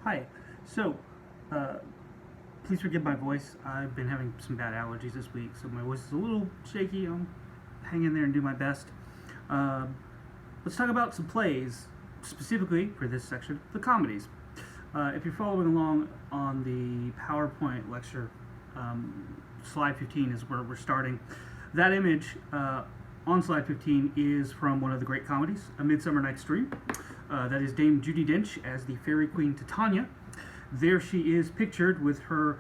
Hi. So, uh, please forgive my voice. I've been having some bad allergies this week, so my voice is a little shaky. I'll hang in there and do my best. Uh, let's talk about some plays, specifically for this section, the comedies. If you're following along on the PowerPoint lecture, slide 15 is where we're starting. That image on slide 15 is from one of the great comedies, A Midsummer Night's Dream. That is Dame Judi Dench as the fairy queen Titania. There she is pictured with her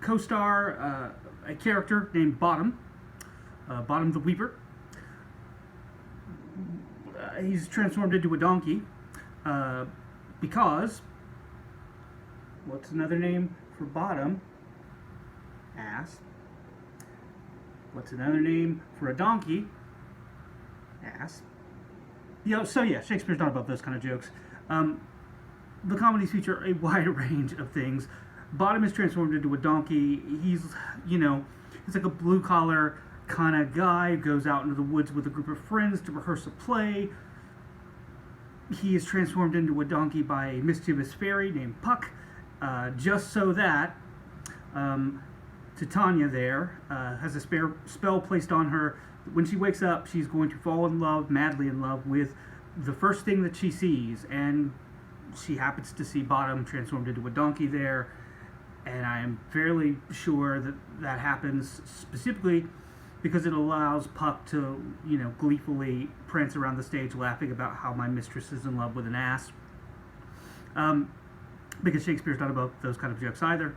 co-star, a character named Bottom, Bottom the Weeper. He's transformed into a donkey because, what's another name for Bottom? Ass. What's another name for a donkey? Ass. Shakespeare's not about those kind of jokes. The comedies feature a wide range of things. Bottom is transformed into a donkey. He's like a blue collar kind of guy who goes out into the woods with a group of friends to rehearse a play. He is transformed into a donkey by a mischievous fairy named Puck, just so that Titania there has a spell placed on her. When she wakes up, she's going to fall in love, madly in love, with the first thing that she sees, and she happens to see Bottom transformed into a donkey there, and I am fairly sure that that happens specifically because it allows Puck to, gleefully prance around the stage laughing about how my mistress is in love with an ass. Because Shakespeare's not about those kind of jokes either.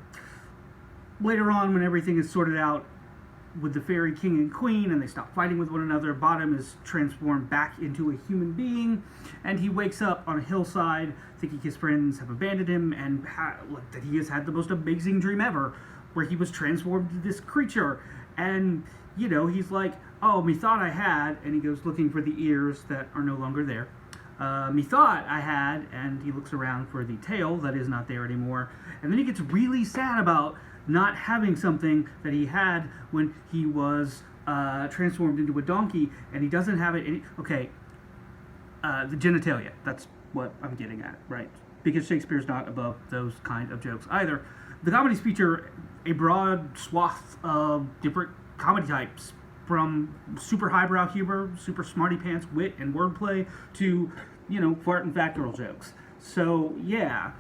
Later on, when everything is sorted out with the fairy king and queen and they stop fighting with one another, Bottom is transformed back into a human being, and he wakes up on a hillside thinking his friends have abandoned him and that he has had the most amazing dream ever where he was transformed into this creature. And he's like, oh, methought I had, and he goes looking for the ears that are no longer there. Methought I had, and he looks around for the tail that is not there anymore. And then he gets really sad about not having something that he had when he was transformed into a donkey, and he doesn't have it. The genitalia. That's what I'm getting at, right? Because Shakespeare's not above those kind of jokes either. The comedies feature a broad swath of different comedy types, from super highbrow humor, super smarty pants wit and wordplay, to fart and factorial jokes. So yeah.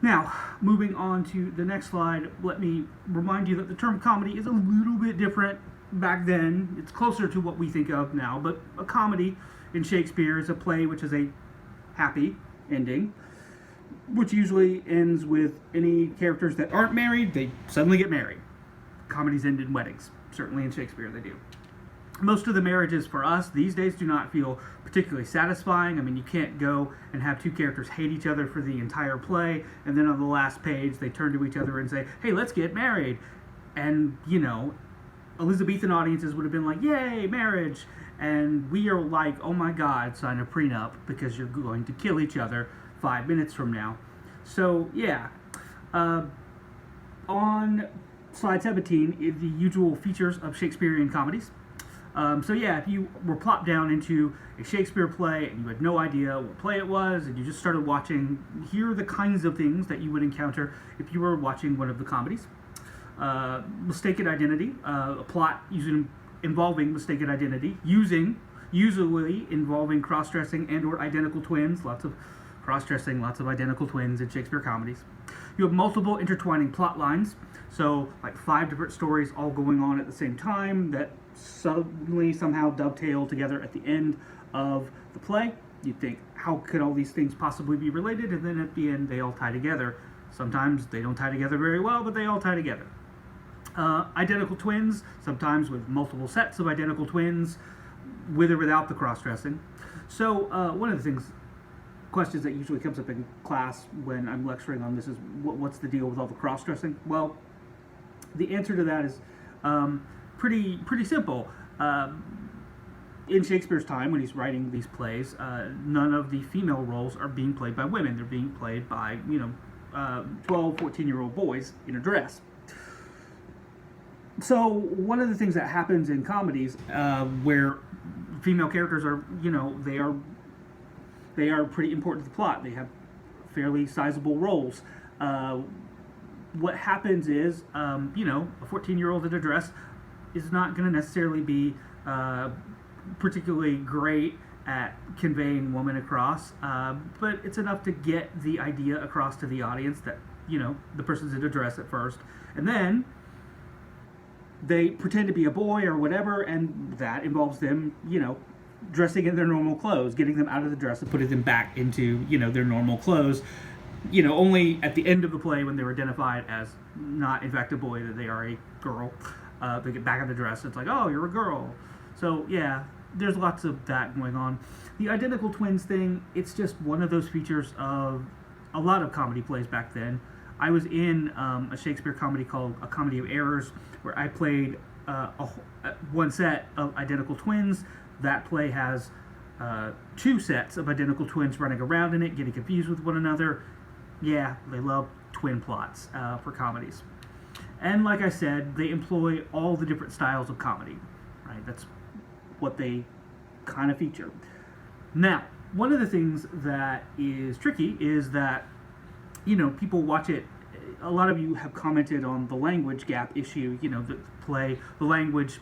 Now, moving on to the next slide, let me remind you that the term comedy is a little bit different back then. It's closer to what we think of now, but a comedy in Shakespeare is a play which is a happy ending, which usually ends with any characters that aren't married, they suddenly get married. Comedies end in weddings. Certainly in Shakespeare they do. Most of the marriages for us these days do not feel particularly satisfying. I mean, you can't go and have two characters hate each other for the entire play, and then on the last page they turn to each other and say, hey, let's get married. And, Elizabethan audiences would have been like, yay, marriage. And we are like, oh my God, sign a prenup because you're going to kill each other 5 minutes from now. So, yeah. On slide 17 is the usual features of Shakespearean comedies. If you were plopped down into a Shakespeare play and you had no idea what play it was and you just started watching, here are the kinds of things that you would encounter if you were watching one of the comedies. Mistaken identity, a plot involving mistaken identity, usually involving cross-dressing and or identical twins, lots of cross-dressing, lots of identical twins in Shakespeare comedies. You have multiple intertwining plot lines, so like 5 different stories all going on at the same time that suddenly somehow dovetail together at the end of the play. You'd think, how could all these things possibly be related? And then at the end, they all tie together. Sometimes they don't tie together very well, but they all tie together. Identical twins, sometimes with multiple sets of identical twins, with or without the cross-dressing. So one of the questions that usually comes up in class when I'm lecturing on this is, what's the deal with all the cross-dressing? Well, the answer to that is pretty simple. In Shakespeare's time, when he's writing these plays, none of the female roles are being played by women. They're being played by 12, 14-year-old boys in a dress. So one of the things that happens in comedies where female characters are, they are pretty important to the plot. They have fairly sizable roles. What happens is, a 14-year-old in a dress is not going to necessarily be particularly great at conveying woman across, but it's enough to get the idea across to the audience that, the person's in a dress at first, and then they pretend to be a boy or whatever, and that involves them, dressing in their normal clothes, getting them out of the dress and putting them back into, their normal clothes. Only at the end of the play, when they're identified as not in fact a boy, that they are a girl, they get back in the dress. It's like, oh, you're a girl. So yeah, there's lots of that going on. The identical twins thing, it's just one of those features of a lot of comedy plays back then. I was in a Shakespeare comedy called A Comedy of Errors, where I played one set of identical twins. That play has two sets of identical twins running around in it, getting confused with one another. Yeah, they love twin plots for comedies. And like I said, they employ all the different styles of comedy, right? That's what they kind of feature. Now, one of the things that is tricky is that, people watch it. A lot of you have commented on the language gap issue, the language,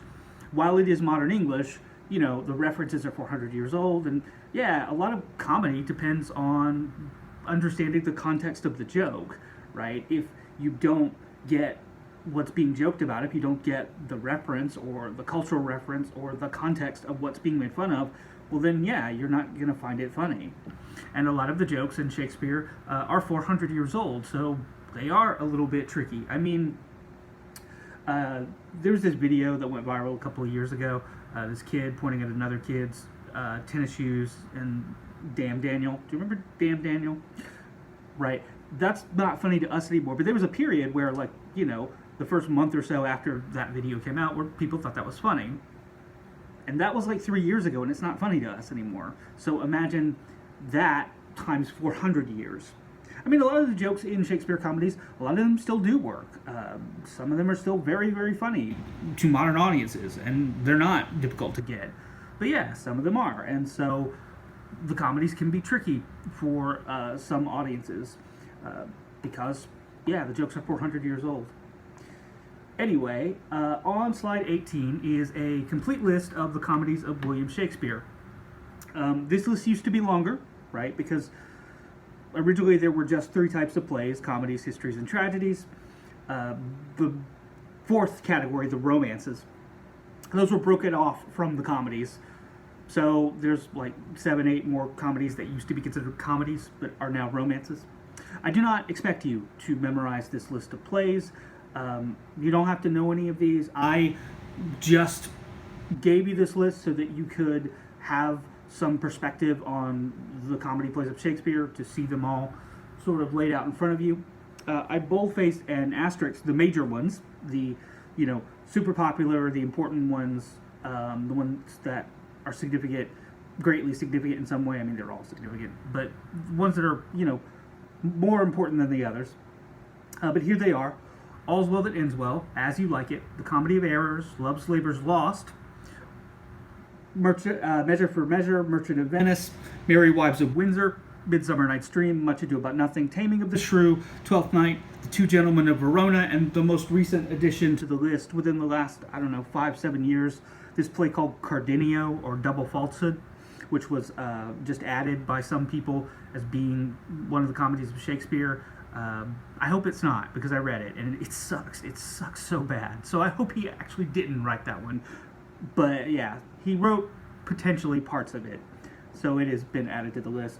while it is modern English, the references are 400 years old. And yeah, a lot of comedy depends on understanding the context of the joke, right? If you don't get what's being joked about, if you don't get the reference or the cultural reference or the context of what's being made fun of, well then yeah, you're not going to find it funny. And a lot of the jokes in Shakespeare are 400 years old, so they are a little bit tricky. I mean, there was this video that went viral a couple of years ago, this kid pointing at another kid's tennis shoes and Damn Daniel. Do you remember Damn Daniel? Right. That's not funny to us anymore, but there was a period where, the first month or so after that video came out, where people thought that was funny. And that was like 3 years ago, and it's not funny to us anymore. So imagine that times 400 years. I mean, a lot of the jokes in Shakespeare comedies, a lot of them still do work. Some of them are still very, very funny to modern audiences, and they're not difficult to get. But yeah, some of them are. And so the comedies can be tricky for some audiences because, yeah, the jokes are 400 years old. Anyway, on slide 18 is a complete list of the comedies of William Shakespeare. This list used to be longer, right? Because originally there were just 3 types of plays: comedies, histories, and tragedies. The fourth category, the romances, those were broken off from the comedies. So there's like 7, 8 more comedies that used to be considered comedies but are now romances. I do not expect you to memorize this list of plays. You don't have to know any of these. I just gave you this list so that you could have some perspective on the comedy plays of Shakespeare, to see them all sort of laid out in front of you. I boldfaced and asterisk the major ones, the super popular, the important ones, the ones that are significant, greatly significant in some way. I mean, they're all significant, but ones that are more important than the others. But here they are: All's Well That Ends Well, As You Like It, The Comedy of Errors, Love's Labour's Lost, Measure for Measure, Merchant of Venice, Merry Wives of Windsor, Midsummer Night's Dream, Much Ado About Nothing, Taming of the Shrew, Twelfth Night, The Two Gentlemen of Verona, and the most recent addition to the list within the last, 5-7 years, this play called Cardenio, or Double Falsehood, which was just added by some people as being one of the comedies of Shakespeare. I hope it's not, because I read it, and it sucks. It sucks so bad. So I hope he actually didn't write that one. But yeah, he wrote potentially parts of it, so it has been added to the list.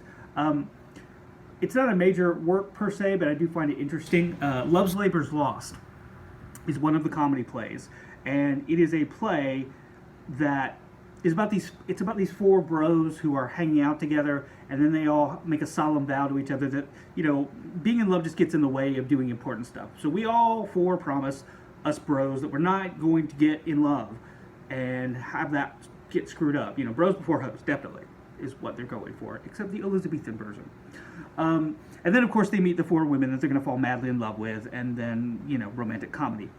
It's not a major work per se, but I do find it interesting. Love's Labour's Lost is one of the comedy plays, and it is a play that is about these 4 bros who are hanging out together, and then they all make a solemn vow to each other that being in love just gets in the way of doing important stuff. So we all 4 promise, us bros, that we're not going to get in love and have that get screwed up. Bros before hoes, definitely, is what they're going for, except the Elizabethan version. And then, of course, they meet the 4 women that they're going to fall madly in love with, and then, romantic comedy.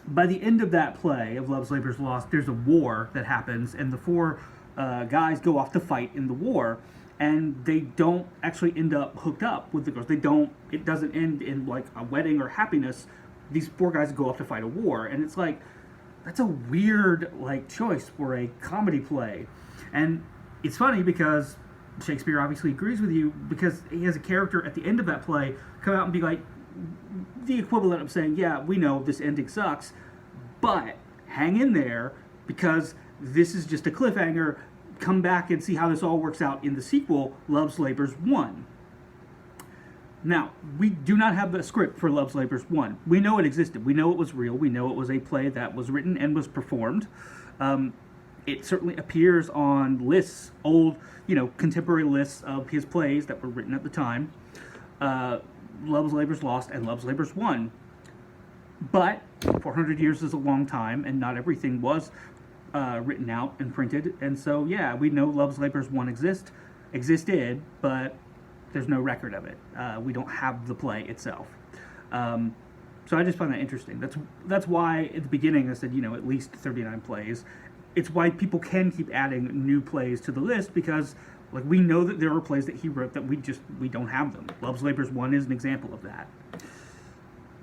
By the end of that play, of Love's Labour's Lost, there's a war that happens, and the 4 guys go off to fight in the war. and they don't actually end up hooked up with the girls. It doesn't end in like a wedding or happiness. These four guys go off to fight a war, and it's like, that's a weird like choice for a comedy play. And it's funny because Shakespeare obviously agrees with you, because he has a character at the end of that play come out and be like the equivalent of saying, yeah, we know this ending sucks, but hang in there because this is just a cliffhanger. Come back and see how this all works out in the sequel, Love's Labour's 1. Now, we do not have the script for Love's Labour's 1. We know it existed. We know it was real. We know it was a play that was written and was performed. It certainly appears on lists, old, contemporary lists of his plays that were written at the time. Love's Labour's Lost and Love's Labour's 1. But 400 years is a long time, and not everything was written out and printed. And so, yeah, we know Love's Labour's 1 existed, but there's no record of it. We don't have the play itself. So I just find that interesting. That's why at the beginning I said, at least 39 plays. It's why people can keep adding new plays to the list, because like we know that there are plays that he wrote that we don't have them. Love's Labour's 1 is an example of that.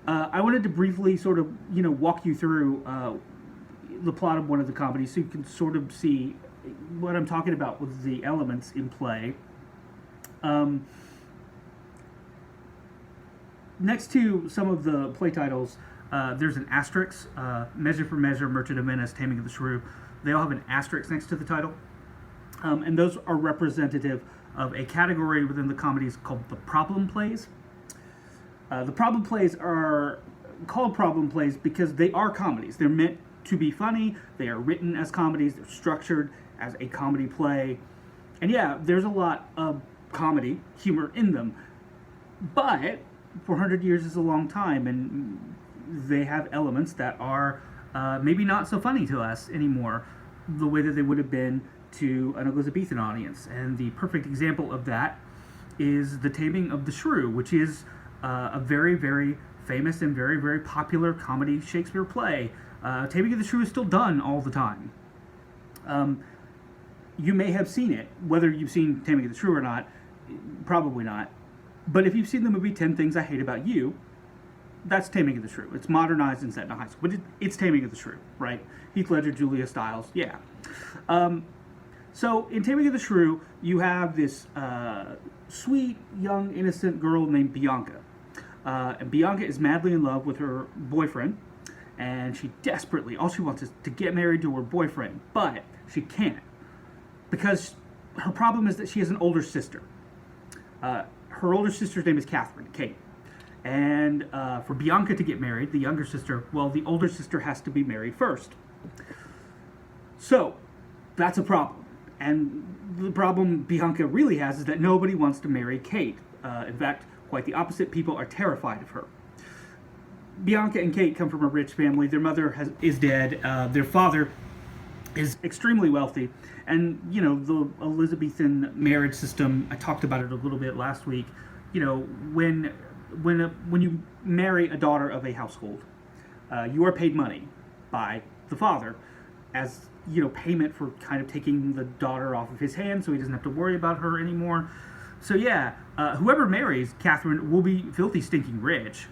I wanted to briefly sort of, walk you through the plot of one of the comedies so you can sort of see what I'm talking about with the elements in play. Next to some of the play titles, there's an asterisk. Measure for Measure, Merchant of Venice, Taming of the Shrew. They all have an asterisk next to the title. And those are representative of a category within the comedies called the problem plays. The problem plays are called problem plays because they are comedies. They're meant to be funny. They are written as comedies. They're structured as a comedy play. And yeah, there's a lot of comedy, humor in them. But 400 years is a long time, and they have elements that are maybe not so funny to us anymore, the way that they would have been to an Elizabethan audience. And the perfect example of that is The Taming of the Shrew, which is a very, very famous and very, very popular comedy Shakespeare play. Taming of the Shrew is still done all the time. You may have seen it, whether you've seen Taming of the Shrew or not, probably not. But if you've seen the movie 10 Things I Hate About You, that's Taming of the Shrew. It's modernized and set in a high school, but it's Taming of the Shrew, right? Heath Ledger, Julia Stiles, yeah. So in Taming of the Shrew, you have this sweet, young, innocent girl named Bianca. And Bianca is madly in love with her boyfriend, and she desperately, all she wants is to get married to her boyfriend, but she can't, because her problem is that she has an older sister. Her older sister's name is Catherine, Kate. And for Bianca to get married, the younger sister, well, the older sister has to be married first. So, that's a problem. And the problem Bianca really has is that nobody wants to marry Kate. In fact, quite the opposite. People are terrified of her. Bianca and Kate come from a rich family. Their mother is dead. Their father is extremely wealthy. And, the Elizabethan marriage system, I talked about it a little bit last week. When you marry a daughter of a household, you are paid money by the father as, payment for kind of taking the daughter off of his hands so he doesn't have to worry about her anymore. So yeah, whoever marries Catherine will be filthy stinking rich,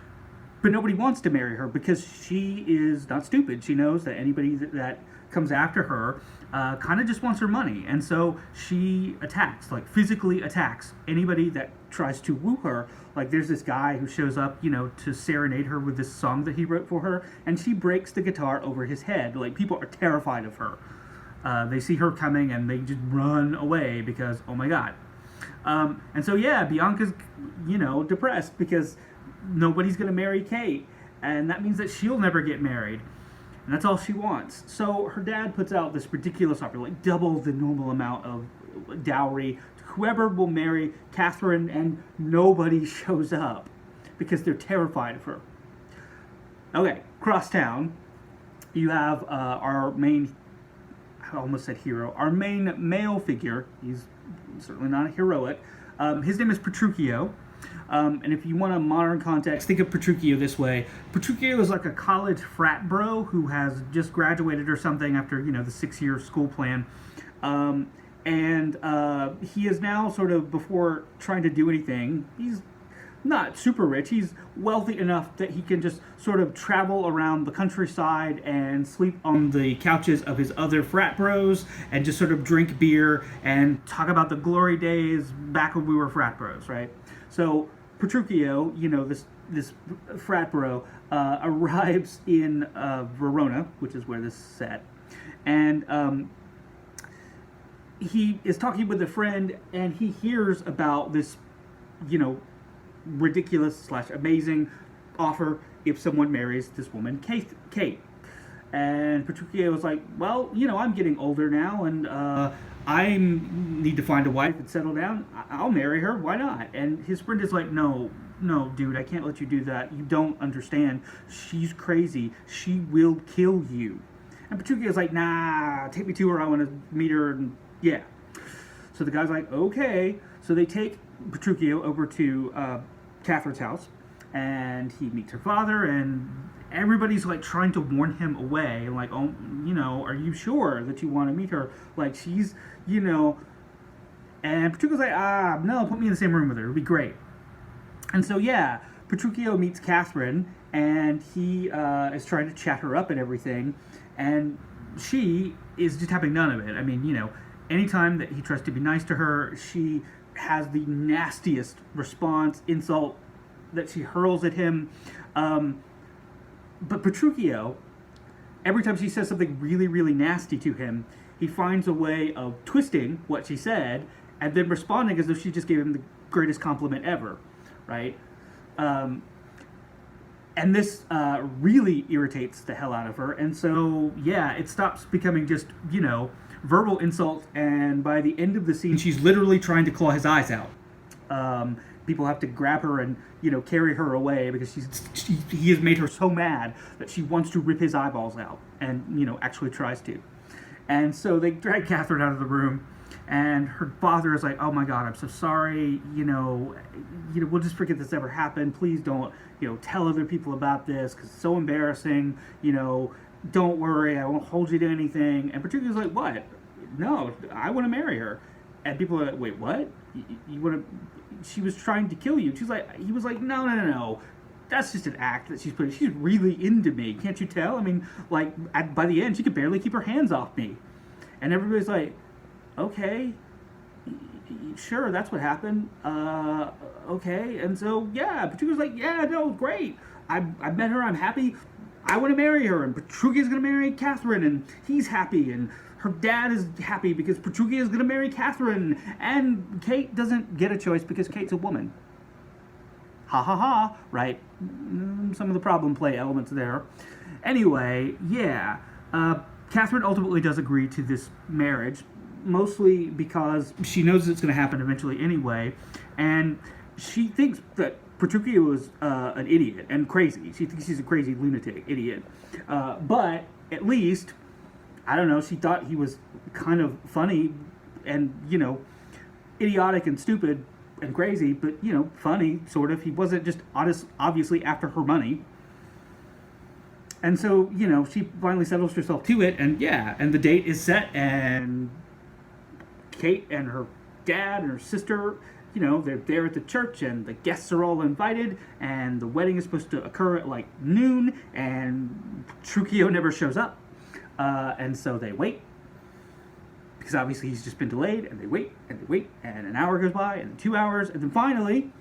but nobody wants to marry her because she is not stupid. She knows that anybody that comes after her kind of just wants her money, and so she attacks, like physically attacks anybody that tries to woo her. Like there's this guy who shows up, to serenade her with this song that he wrote for her, and she breaks the guitar over his head. Like people are terrified of her. They see her coming and they just run away because, oh my god. And so yeah, Bianca's, depressed because nobody's gonna marry Kate, and that means that she'll never get married. And that's all she wants. So her dad puts out this ridiculous offer, like double the normal amount of dowry to whoever will marry Catherine, and nobody shows up because they're terrified of her. Okay, cross town, you have our main, I almost said hero, our main male figure. He's certainly not heroic. His name is Petruchio. And if you want a modern context, think of Petruchio this way. Petruchio is like a college frat bro who has just graduated or something after, the 6-year school plan. And he is now sort of, before trying to do anything, he's not super rich. He's wealthy enough that he can just sort of travel around the countryside and sleep on the couches of his other frat bros and just sort of drink beer and talk about the glory days back when we were frat bros, right? So Petruchio, this frat bro, arrives in Verona, which is where this is set, and he is talking with a friend, and he hears about this, ridiculous / amazing offer if someone marries this woman, Kate. And Petruchio was like, well, I'm getting older now, and I need to find a wife and settle down. I'll marry her. Why not? And his friend is like, no, dude, I can't let you do that. You don't understand. She's crazy. She will kill you. And Petruchio's like, nah, take me to her. I want to meet her. And yeah. So the guy's like, okay. So they take Petruchio over to Catherine's house, and he meets her father, and everybody's like trying to warn him away, like, oh, are you sure that you want to meet her? Like, she's, and Petruchio's like, no, put me in the same room with her. It'll be great. And so, yeah, Petruchio meets Catherine, and he is trying to chat her up and everything, and she is just having none of it. I mean, anytime that he tries to be nice to her, she has the nastiest response, insult that she hurls at him. But Petruchio, every time she says something really, really nasty to him, he finds a way of twisting what she said and then responding as though she just gave him the greatest compliment ever, right? And this really irritates the hell out of her. And so, yeah, it stops becoming just, verbal insults, and by the end of the scene, she's literally trying to claw his eyes out. People have to grab her and, carry her away because he has made her so mad that she wants to rip his eyeballs out, and, actually tries to. And so they drag Catherine out of the room, and her father is like, oh my God, I'm so sorry, we'll just forget this ever happened. Please don't, tell other people about this because it's so embarrassing, don't worry, I won't hold you to anything. And Petruchio's like, what? No, I want to marry her. And people are like, wait, what? You want to? She was trying to kill you. He was like, no. That's just an act that she's putting. She's really into me. Can't you tell? I mean, by the end, she could barely keep her hands off me. And everybody's like, okay, sure, that's what happened. Okay. And so, yeah, Petruchio's like, yeah, no, great. I met her. I'm happy. I want to marry her, and Petruchio's going to marry Catherine, and he's happy, and her dad is happy because Petruchio is going to marry Catherine, and Kate doesn't get a choice because Kate's a woman. Ha ha ha, right? Some of the problem play elements there. Anyway, yeah, Catherine ultimately does agree to this marriage, mostly because she knows it's going to happen eventually anyway, and she thinks that Petruchio is an idiot and crazy. She thinks he's a crazy lunatic idiot. But at least, I don't know, she thought he was kind of funny and, idiotic and stupid and crazy, but, funny, sort of. He wasn't just obviously after her money. And so, she finally settles herself to it, and yeah, and the date is set, and Kate and her dad and her sister, they're there at the church, and the guests are all invited, and the wedding is supposed to occur at noon, and Petruchio never shows up. And so they wait, because obviously he's just been delayed, and they wait, and an hour goes by, and 2 hours, and then finally,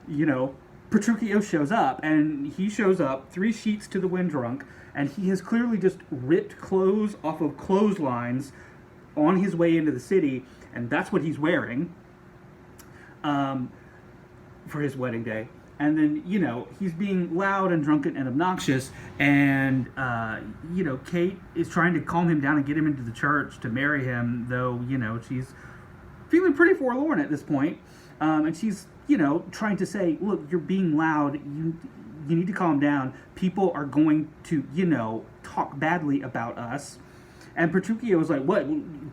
Petruchio shows up, and he shows up 3 sheets to the wind drunk, and he has clearly just ripped clothes off of clotheslines on his way into the city, and that's what he's wearing for his wedding day. And then, he's being loud and drunken and obnoxious, and, Kate is trying to calm him down and get him into the church to marry him, though, she's feeling pretty forlorn at this point. And she's, trying to say, look, you're being loud, you need to calm down. People are going to, talk badly about us. And Petruchio was like, what?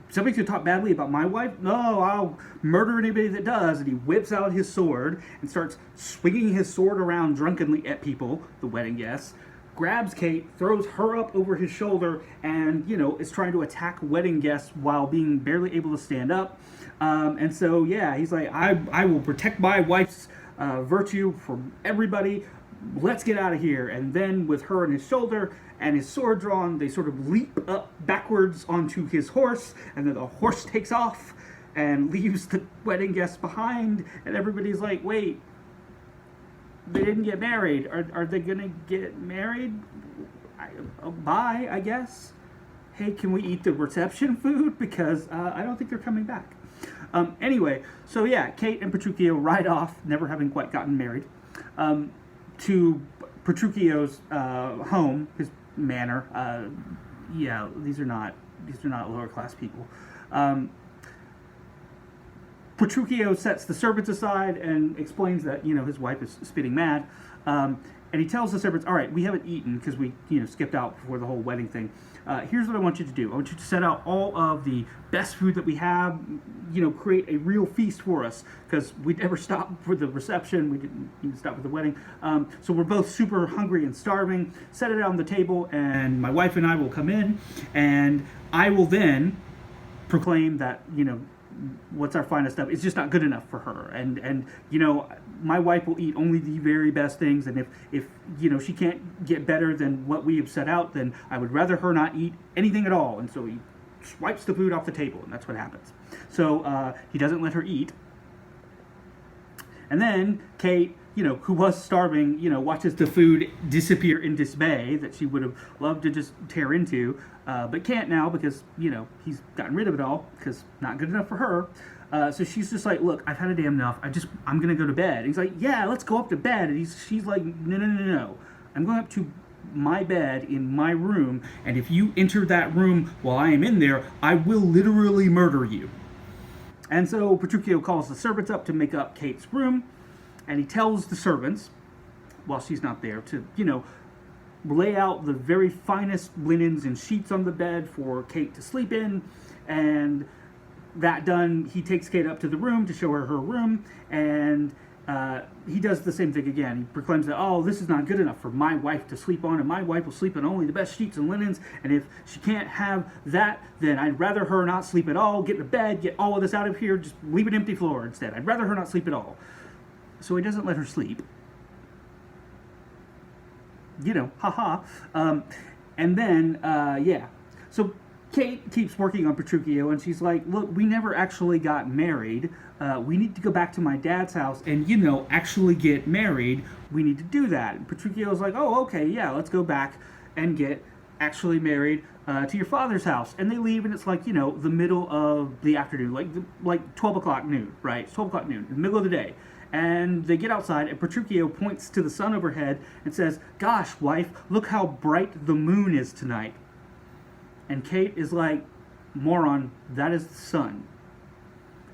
Somebody's going to talk badly about my wife? No, I'll murder anybody that does. And he whips out his sword and starts swinging his sword around drunkenly at people, the wedding guests. grabs Kate, throws her up over his shoulder, and is trying to attack wedding guests while being barely able to stand up. And so yeah, he's like, I will protect my wife's virtue from everybody. Let's get out of here. And then with her on his shoulder and his sword drawn, they sort of leap up backwards onto his horse, and then the horse takes off and leaves the wedding guests behind, and everybody's like, wait, they didn't get married. Are they gonna get married? Bye, I guess. Hey, can we eat the reception food? Because I don't think they're coming back. Anyway, so yeah, Kate and Petruchio ride off, never having quite gotten married, to Petruchio's home, his manor. Yeah, these are not lower class people. Petruchio sets the servants aside and explains that his wife is spitting mad, and he tells the servants, "All right, we haven't eaten because we skipped out before the whole wedding thing. Here's what I want you to do. I want you to set out all of the best food that we have. Create a real feast for us, because we never stopped for the reception. We didn't even stop for the wedding. So we're both super hungry and starving. Set it out on the table, and my wife and I will come in, and I will then proclaim that what's our finest stuff is just not good enough for her, and my wife will eat only the very best things, and if she can't get better than what we have set out, then I would rather her not eat anything at all." And so he swipes the food off the table, and that's what happens. So he doesn't let her eat, and then Kate, who was starving, watches the food disappear in dismay that she would have loved to just tear into, but can't now because, he's gotten rid of it all, because not good enough for her. So she's just like, "Look, I've had a damn enough. I'm going to go to bed." And he's like, "Yeah, let's go up to bed." And she's like, No. I'm going up to my bed in my room, and if you enter that room while I am in there, I will literally murder you. And so Petruchio calls the servants up to make up Kate's room, and he tells the servants, while she's not there, to, lay out the very finest linens and sheets on the bed for Kate to sleep in. And that done, he takes Kate up to the room to show her her room, and he does the same thing again. He proclaims that, "Oh, this is not good enough for my wife to sleep on, and my wife will sleep on only the best sheets and linens, and if she can't have that, then I'd rather her not sleep at all. Get to bed, get all of this out of here, just leave an empty floor instead. I'd rather her not sleep at all." So he doesn't let her sleep. Haha. And then, yeah. So Kate keeps working on Petruchio, and she's like, "Look, we never actually got married. We need to go back to my dad's house and, actually get married. We need to do that." And Petruchio's like, "Oh, okay, yeah, let's go back and get actually married to your father's house." And they leave, and it's like, the middle of the afternoon, like 12 o'clock noon, right? It's 12 o'clock noon, in the middle of the day. And they get outside, and Petruchio points to the sun overhead and says, "Gosh, wife, look how bright the moon is tonight." And Kate is like, "Moron, that is the sun."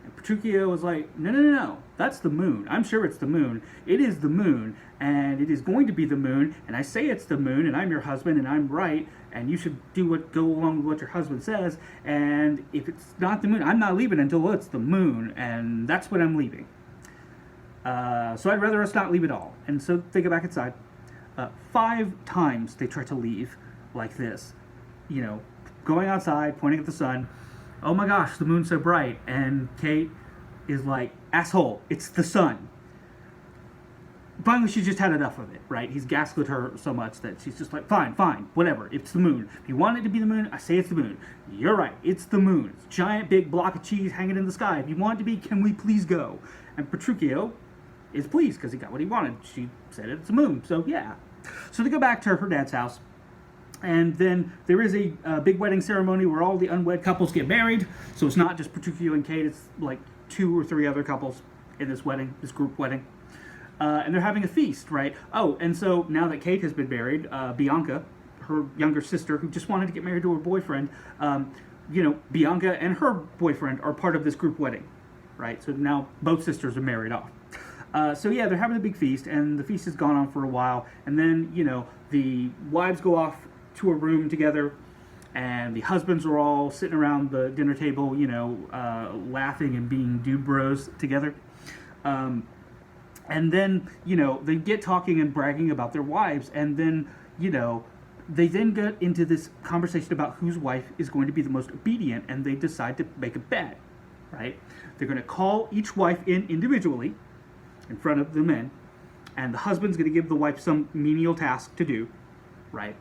And Petruchio is like, No, that's the moon. I'm sure it's the moon. It is the moon, and it is going to be the moon, and I say it's the moon, and I'm your husband, and I'm right, and you should go along with what your husband says, and if it's not the moon, I'm not leaving until it's the moon, and that's when I'm leaving. So I'd rather us not leave at all." And so they go back inside. 5 times they try to leave like this, going outside, pointing at the sun. "Oh my gosh, the moon's so bright." And Kate is like, "Asshole, it's the sun." Finally, she just had enough of it, right? He's gaslit her so much that she's just like, fine, whatever, it's the moon. If you want it to be the moon, I say it's the moon. You're right, it's the moon. It's a giant big block of cheese hanging in the sky. If you want it to be, can we please go? And Petruchio is pleased because he got what he wanted. She said it's the moon, so yeah. So they go back to her dad's house, and then there is a big wedding ceremony where all the unwed couples get married. So it's not just Petruchio and Kate, it's like 2 or 3 other couples in this wedding, this group wedding. And they're having a feast, right? Oh, and so now that Kate has been married, Bianca, her younger sister, who just wanted to get married to her boyfriend, Bianca and her boyfriend are part of this group wedding, right? So now both sisters are married off. So yeah, they're having a big feast, and the feast has gone on for a while, and then, the wives go off to a room together, and the husbands are all sitting around the dinner table, laughing and being dude bros together. And then, they get talking and bragging about their wives, and then, you know, they then get into this conversation about whose wife is going to be the most obedient, and they decide to make a bet, right? They're going to call each wife in individually in front of the men, and the husband's going to give the wife some menial task to do, right?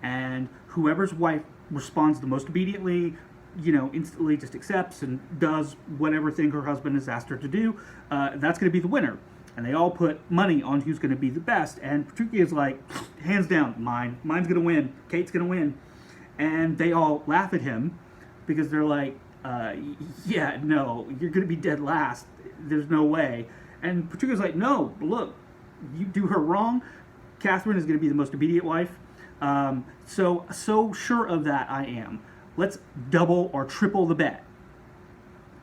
And whoever's wife responds the most obediently, instantly just accepts and does whatever thing her husband has asked her to do, that's going to be the winner. And they all put money on who's going to be the best. And Petruchio's like, hands down, mine's going to win. Kate's going to win. And they all laugh at him because they're like, yeah, no, you're going to be dead last. There's no way. And Petruchio's like, no, look, you do her wrong. Catherine is going to be the most obedient wife. So sure of that I am. Let's double or triple the bet.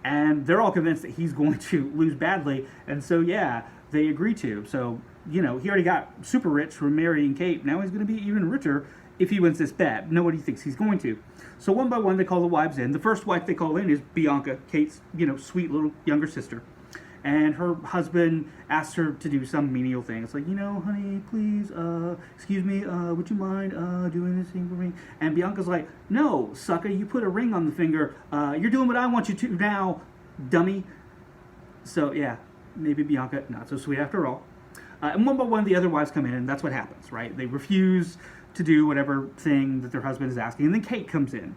And they're all convinced that he's going to lose badly. And so, yeah, they agree to. So, he already got super rich from marrying Kate. Now he's going to be even richer if he wins this bet. Nobody thinks he's going to. So one by one, they call the wives in. The first wife they call in is Bianca, Kate's, sweet little younger sister. And her husband asks her to do some menial thing. It's like, honey, please, excuse me, would you mind doing this thing for me? And Bianca's like, no, sucker, you put a ring on the finger. You're doing what I want you to now, dummy. So, yeah, maybe Bianca, not so sweet after all. And one by one, the other wives come in, and that's what happens, right? They refuse to do whatever thing that their husband is asking. And then Kate comes in.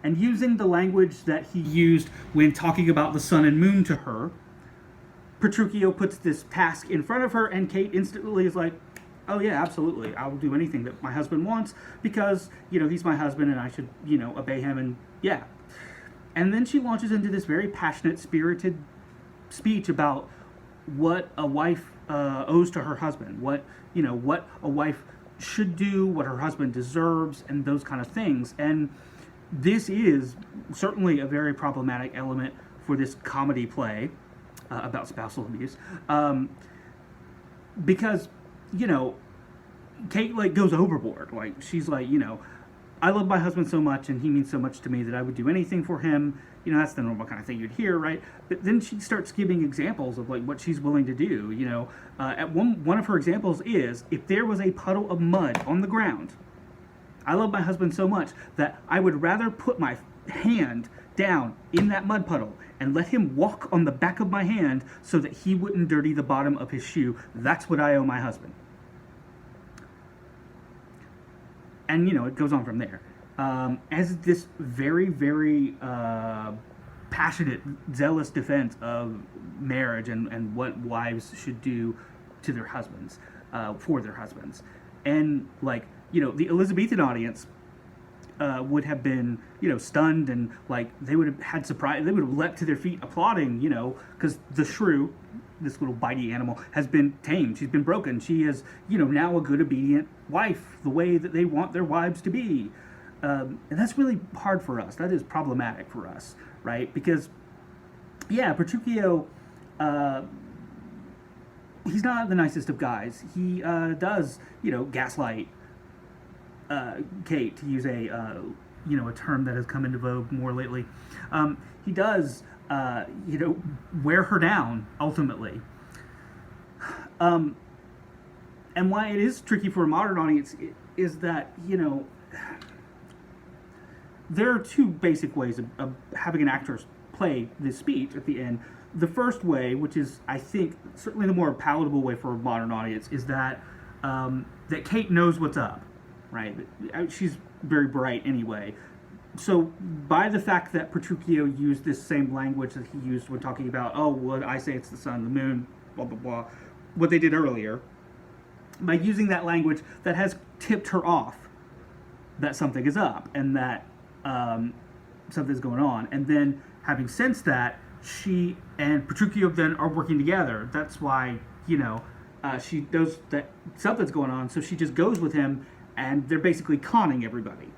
And using the language that he used when talking about the sun and moon to her, Petruchio puts this task in front of her, and Kate instantly is like, oh yeah, absolutely, I will do anything that my husband wants because, he's my husband and I should, obey him, and yeah. And then she launches into this very passionate, spirited speech about what a wife owes to her husband, what a wife should do, what her husband deserves, and those kind of things. And this is certainly a very problematic element for this comedy play about spousal abuse, because Kate goes overboard. Like, she's like, I love my husband so much and he means so much to me that I would do anything for him. That's the normal kind of thing you'd hear, right? But then she starts giving examples of what she's willing to do. At one of her examples is, if there was a puddle of mud on the ground, I love my husband so much that I would rather put my hand down in that mud puddle and let him walk on the back of my hand so that he wouldn't dirty the bottom of his shoe. That's what I owe my husband. And, it goes on from there. As this very, very passionate, zealous defense of marriage and what wives should do to their husbands, for their husbands. And, the Elizabethan audience would have been, stunned, and they would have had surprise. They would have leapt to their feet applauding, because the shrew, this little bitey animal, has been tamed. She's been broken. She is, now a good, obedient wife, the way that they want their wives to be. And that's really hard for us. That is problematic for us, right? Because, yeah, Petruchio, he's not the nicest of guys. He does, gaslight Kate, to use a term that has come into vogue more lately. He does, wear her down, ultimately. And why it is tricky for a modern audience is that, there are two basic ways of having an actor play this speech at the end. The first way, which is, I think, certainly the more palatable way for a modern audience, is that that Kate knows what's up, right? She's very bright anyway. So by the fact that Petruchio used this same language that he used when talking about, oh, well, I say it's the sun, the moon, blah, blah, blah, what they did earlier, by using that language, that has tipped her off that something is up and that something's going on. And then having sensed that, she and Petruchio then are working together. That's why, she knows that something's going on, so she just goes with him, and they're basically conning everybody,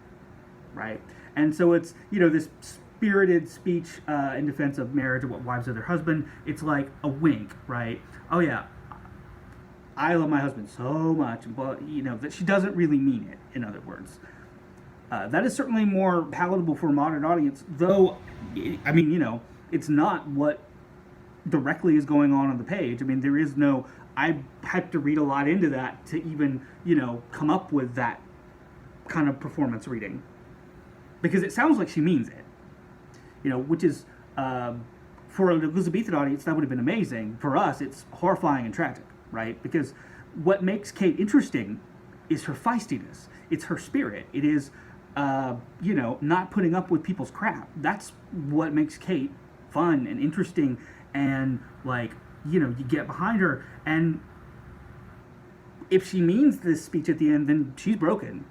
right? And so it's, this spirited speech in defense of marriage and what wives owe their husband. It's like a wink, right? Oh, yeah, I love my husband so much, but, that she doesn't really mean it, in other words. That is certainly more palatable for a modern audience, though, it's not what directly is going on the page. I mean, there is no, I had to read a lot into that to even, come up with that kind of performance reading. Because it sounds like she means it. Which is, for an Elizabethan audience, that would have been amazing. For us, it's horrifying and tragic, right? Because what makes Kate interesting is her feistiness. It's her spirit. It is, not putting up with people's crap. That's what makes Kate fun and interesting, and you get behind her. And if she means this speech at the end, then she's broken.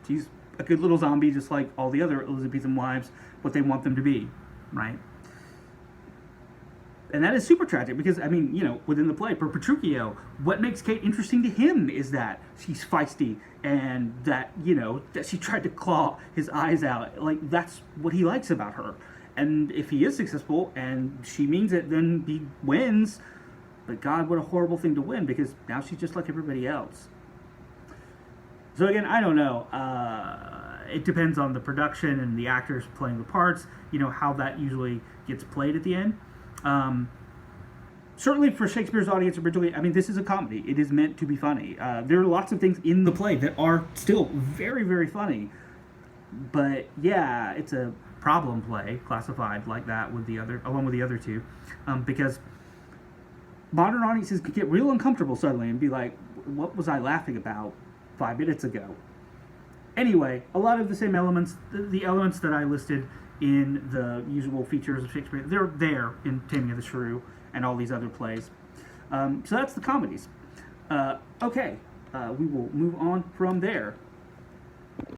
She's a good little zombie, just like all the other Elizabethan wives, what they want them to be, right? And that is super tragic because, within the play, for Petruchio, what makes Kate interesting to him is that she's feisty and that, that she tried to claw his eyes out. That's what he likes about her. And if he is successful and she means it, then he wins. But God, what a horrible thing to win, because now she's just like everybody else. So again, I don't know. It depends on the production and the actors playing the parts, how that usually gets played at the end. Certainly for Shakespeare's audience originally, this is a comedy. It is meant to be funny. There are lots of things in the play that are still very, very funny. But yeah, it's a problem play, classified like that along with the other two, because modern audiences could get real uncomfortable suddenly and be like, what was I laughing about 5 minutes ago? Anyway, a lot of the same elements, the elements that I listed in the usual features of Shakespeare, they're there in Taming of the Shrew and all these other plays. So that's the comedies. Okay, we will move on from there.